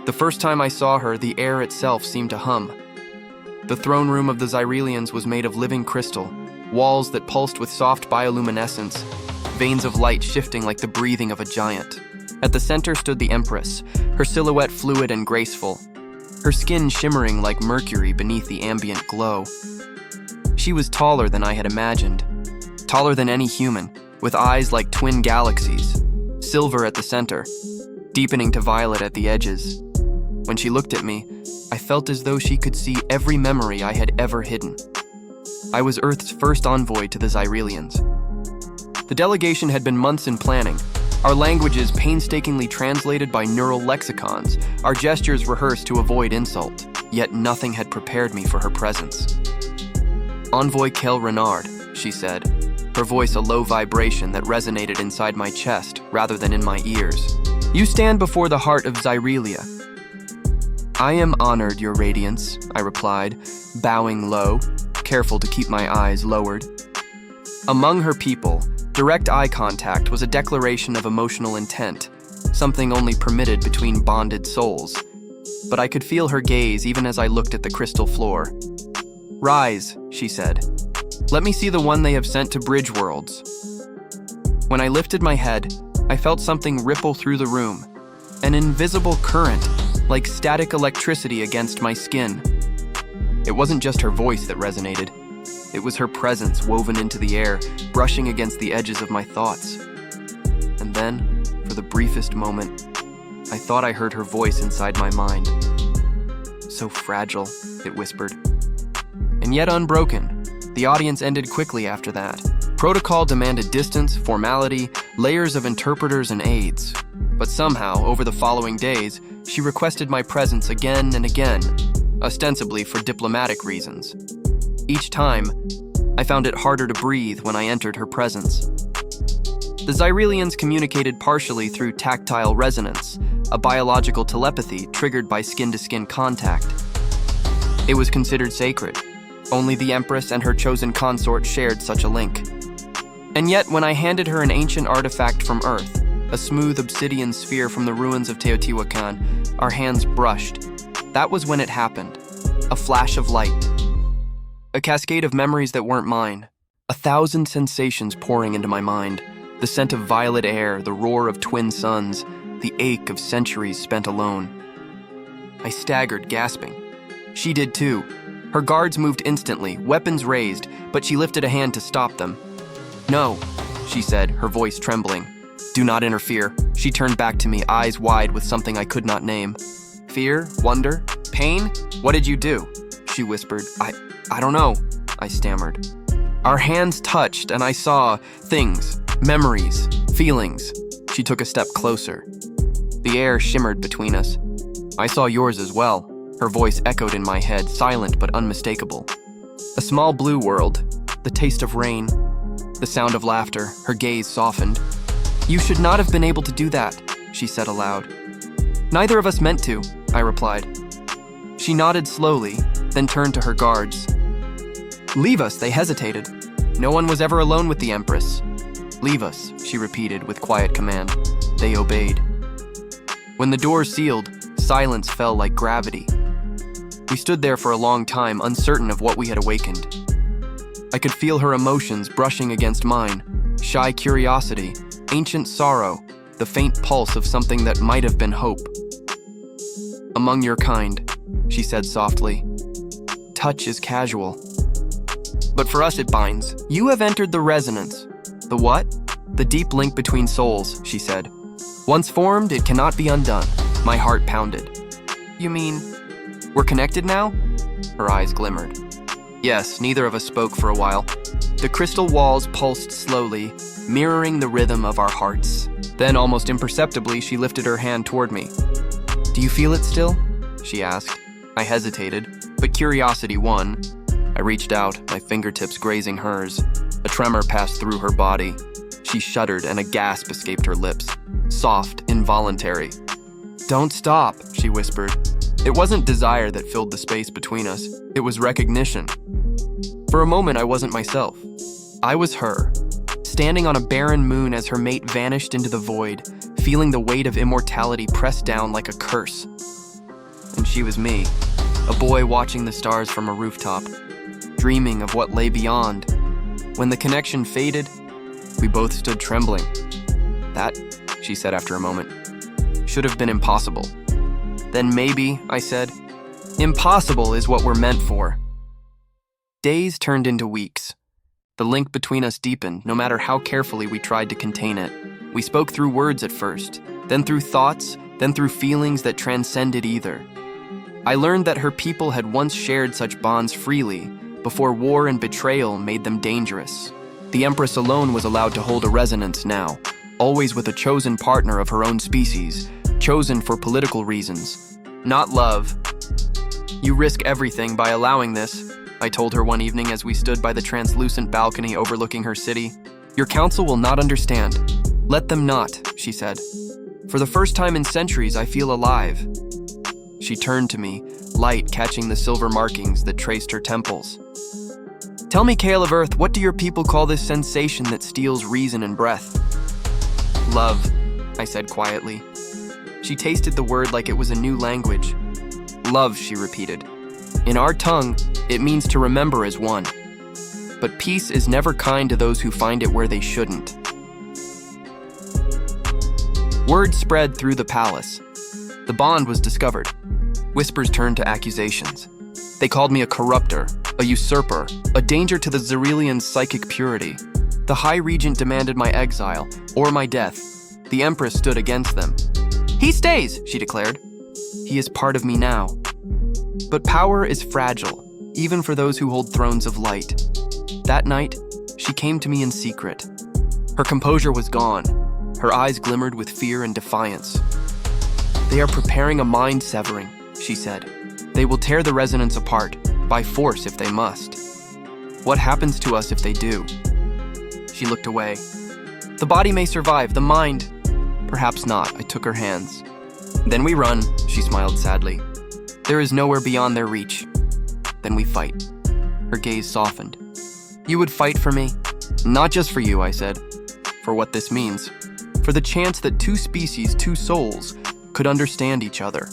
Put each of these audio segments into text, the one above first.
The first time I saw her, the air itself seemed to hum. The throne room of the Xyrelians was made of living crystal, walls that pulsed with soft bioluminescence, veins of light shifting like the breathing of a giant. At the center stood the Empress, her silhouette fluid and graceful, her skin shimmering like mercury beneath the ambient glow. She was taller than I had imagined, taller than any human, with eyes like twin galaxies, silver at the center, deepening to violet at the edges. When she looked at me, I felt as though she could see every memory I had ever hidden. I was Earth's first envoy to the Xyrelians. The delegation had been months in planning, our languages painstakingly translated by neural lexicons, our gestures rehearsed to avoid insult, yet nothing had prepared me for her presence. "Envoy Kel Renard," she said, her voice a low vibration that resonated inside my chest rather than in my ears. "You stand before the heart of Xyrelia." "I am honored, Your Radiance," I replied, bowing low, careful to keep my eyes lowered. Among her people, direct eye contact was a declaration of emotional intent, something only permitted between bonded souls. But I could feel her gaze even as I looked at the crystal floor. "Rise," she said. "Let me see the one they have sent to Bridge Worlds." When I lifted my head, I felt something ripple through the room, an invisible current, like static electricity against my skin. It wasn't just her voice that resonated. It was her presence woven into the air, brushing against the edges of my thoughts. And then, for the briefest moment, I thought I heard her voice inside my mind. "So fragile," it whispered. And yet unbroken. The audience ended quickly after that. Protocol demanded distance, formality, layers of interpreters and aides. But somehow, over the following days, she requested my presence again and again, ostensibly for diplomatic reasons. Each time, I found it harder to breathe when I entered her presence. The Xyrelians communicated partially through tactile resonance, a biological telepathy triggered by skin-to-skin contact. It was considered sacred. Only the Empress and her chosen consort shared such a link. And yet, when I handed her an ancient artifact from Earth, a smooth obsidian sphere from the ruins of Teotihuacan, our hands brushed. That was when it happened. A flash of light. A cascade of memories that weren't mine. 1,000 sensations pouring into my mind. The scent of violet air, the roar of twin suns, the ache of centuries spent alone. I staggered, gasping. She did too. Her guards moved instantly, weapons raised, but she lifted a hand to stop them. "No," she said, her voice trembling. "Do not interfere." She turned back to me, eyes wide with something I could not name. "Fear? Wonder? Pain? What did you do?" She whispered. I don't know," I stammered. Our hands touched and I saw things, memories, feelings. She took a step closer. The air shimmered between us. "I saw yours as well." Her voice echoed in my head, silent but unmistakable. A small blue world, the taste of rain, the sound of laughter. Her gaze softened. "You should not have been able to do that," she said aloud. "Neither of us meant to," I replied. She nodded slowly, then turned to her guards. "Leave us," they hesitated. No one was ever alone with the Empress. "Leave us," she repeated with quiet command. They obeyed. When the doors sealed, silence fell like gravity. We stood there for a long time, uncertain of what we had awakened. I could feel her emotions brushing against mine. Shy curiosity, ancient sorrow, the faint pulse of something that might have been hope. "Among your kind," she said softly. "Touch is casual. But for us it binds. You have entered the resonance." "The what?" "The deep link between souls," she said. "Once formed, it cannot be undone." My heart pounded. "You mean, we're connected now?" Her eyes glimmered. Yes, neither of us spoke for a while. The crystal walls pulsed slowly, mirroring the rhythm of our hearts. Then, almost imperceptibly, she lifted her hand toward me. "Do you feel it still?" she asked. I hesitated, but curiosity won. I reached out, my fingertips grazing hers. A tremor passed through her body. She shuddered and a gasp escaped her lips. Soft, involuntary. "Don't stop," she whispered. It wasn't desire that filled the space between us. It was recognition. For a moment, I wasn't myself. I was her, standing on a barren moon as her mate vanished into the void, feeling the weight of immortality pressed down like a curse. and she was me, a boy watching the stars from a rooftop, dreaming of what lay beyond. When the connection faded, we both stood trembling. That, she said after a moment, should have been impossible. Then maybe, I said, impossible is what we're meant for. Days turned into weeks. The link between us deepened, no matter how carefully we tried to contain it. We spoke through words at first, then through thoughts, then through feelings that transcended either. I learned that her people had once shared such bonds freely, before war and betrayal made them dangerous. The Empress alone was allowed to hold a resonance now, always with a chosen partner of her own species, chosen for political reasons, not love. You risk everything by allowing this, I told her one evening as we stood by the translucent balcony overlooking her city. Your council will not understand. Let them not, she said. For the first time in centuries, I feel alive. She turned to me, light catching the silver markings that traced her temples. Tell me, Kale of Earth, what do your people call this sensation that steals reason and breath? Love, I said quietly. She tasted the word like it was a new language. Love, she repeated. In our tongue, it means to remember as one. But peace is never kind to those who find it where they shouldn't. Word spread through the palace. The bond was discovered. Whispers turned to accusations. They called me a corrupter, a usurper, a danger to the Xyrelian psychic purity. The High Regent demanded my exile, or my death. The Empress stood against them. He stays, she declared. He is part of me now. But power is fragile, even for those who hold thrones of light. That night, she came to me in secret. Her composure was gone. Her eyes glimmered with fear and defiance. They are preparing a mind severing, she said. They will tear the resonance apart, by force if they must. What happens to us if they do? She looked away. The body may survive, the mind, perhaps not. I took her hands. Then we run, she smiled sadly. There is nowhere beyond their reach. Then we fight. Her gaze softened. You would fight for me? Not just for you, I said. For what this means. For the chance that two species, two souls, could understand each other.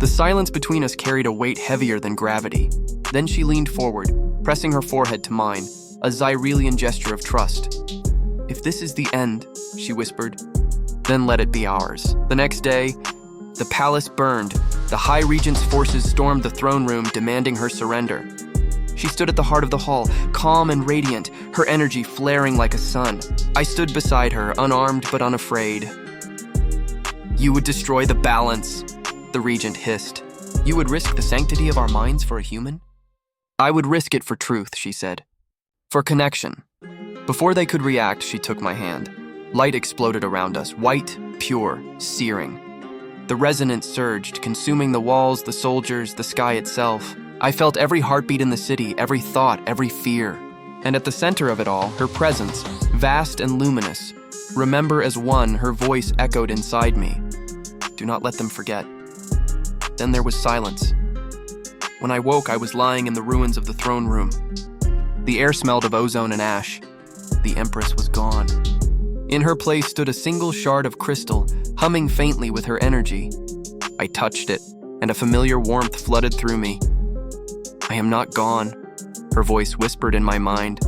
The silence between us carried a weight heavier than gravity. Then she leaned forward, pressing her forehead to mine, a Xyrelian gesture of trust. If this is the end, she whispered, then let it be ours. The next day, the palace burned. The High Regent's forces stormed the throne room, demanding her surrender. She stood at the heart of the hall, calm and radiant, her energy flaring like a sun. I stood beside her, unarmed but unafraid. You would destroy the balance, the Regent hissed. You would risk the sanctity of our minds for a human? I would risk it for truth, she said. For connection. Before they could react, she took my hand. Light exploded around us, white, pure, searing. The resonance surged, consuming the walls, the soldiers, the sky itself. I felt every heartbeat in the city, every thought, every fear. And at the center of it all, her presence, vast and luminous. Remember as one, her voice echoed inside me. Do not let them forget. Then there was silence. When I woke, I was lying in the ruins of the throne room. The air smelled of ozone and ash. The Empress was gone. In her place stood a single shard of crystal, humming faintly with her energy. I touched it, and a familiar warmth flooded through me. I am not gone, her voice whispered in my mind.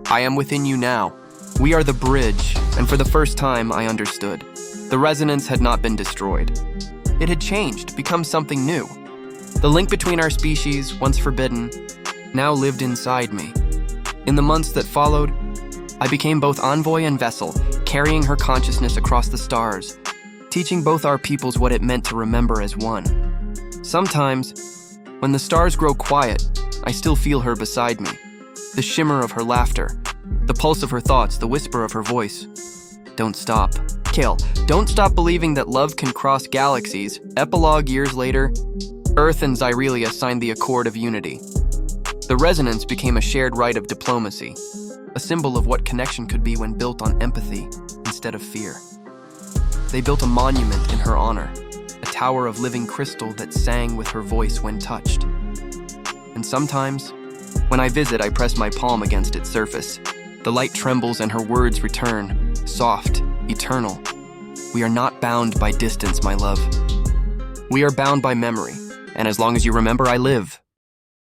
I am within you now. We are the bridge, and for the first time I understood. The resonance had not been destroyed. It had changed, become something new. The link between our species, once forbidden, now lived inside me. In the months that followed, I became both envoy and vessel, carrying her consciousness across the stars, teaching both our peoples what it meant to remember as one. Sometimes, when the stars grow quiet, I still feel her beside me. The shimmer of her laughter, the pulse of her thoughts, the whisper of her voice. Don't stop. Kale, don't stop believing that love can cross galaxies. Epilogue years later, Earth and Xyrelia signed the Accord of Unity. The resonance became a shared rite of diplomacy, a symbol of what connection could be when built on empathy instead of fear. They built a monument in her honor, a tower of living crystal that sang with her voice when touched. And sometimes, when I visit, I press my palm against its surface. The light trembles and her words return, soft, eternal. We are not bound by distance, my love. We are bound by memory, and as long as you remember, I live.